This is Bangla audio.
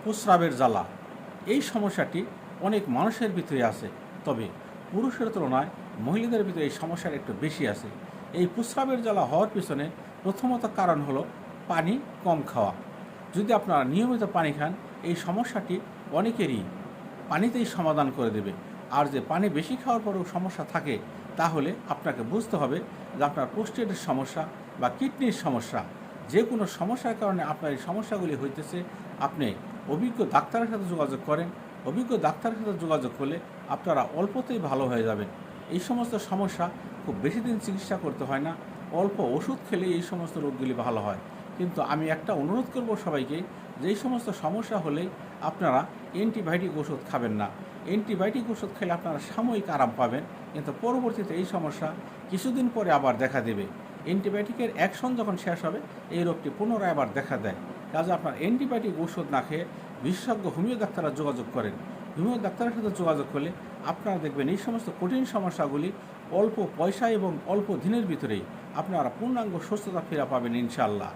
প্রস্রাবের জ্বালা। এই সমস্যাটি অনেক মানুষের ভিতরে আছে, তবে পুরুষের তুলনায় মহিলাদের ভিতরে এই সমস্যাটা একটু বেশি আছে। এই প্রস্রাবের জ্বালা হওয়ার পিছনে প্রথমত কারণ হলো পানি কম খাওয়া। যদি আপনারা নিয়মিত পানি খান, এই সমস্যাটি অনেকেরই পানিতেই সমাধান করে দেবে। আর যে পানি বেশি খাওয়ার পরেও সমস্যা থাকে, তাহলে আপনাকে বুঝতে হবে যে আপনার প্রোস্টেটের সমস্যা বা কিডনির সমস্যা। যে কোনো সমস্যার কারণে আপনার এই সমস্যাগুলি হইতেছে, আপনি অভিজ্ঞ ডাক্তারের সাথে যোগাযোগ করেন। অভিজ্ঞ ডাক্তারের সাথে যোগাযোগ করলে আপনারা অল্পতেই ভালো হয়ে যাবেন। এই সমস্ত সমস্যা খুব বেশি দিন চিকিৎসা করতে হয় না, অল্প ওষুধ খেলে এই সমস্ত রোগগুলি ভালো হয়। কিন্তু আমি একটা অনুরোধ করব সবাইকে, যে এই সমস্ত সমস্যা হলেই আপনারা অ্যান্টিবায়োটিক ওষুধ খাবেন না। অ্যান্টিবায়োটিক ওষুধ খেলে আপনারা সাময়িক আরাম পাবেন, কিন্তু পরবর্তীতে এই সমস্যা কিছুদিন পরে আবার দেখা দেবে। অ্যান্টিবায়োটিকের অ্যাকশন যখন শেষ হবে, এই রোগটি পুনরায় আবার দেখা দেয়। কাজে আপনার অ্যান্টিবায়োটিক ওষুধ না খেয়ে বিশেষজ্ঞ হোমিও ডাক্তাররা যোগাযোগ করেন। হোমিও ডাক্তারের সাথে যোগাযোগ করলে আপনারা দেখবেন এই সমস্ত কঠিন সমস্যাগুলি অল্প পয়সা এবং অল্প দিনের ভিতরেই আপনারা পূর্ণাঙ্গ সুস্থতা ফিরে পাবেন ইনশাআল্লাহ।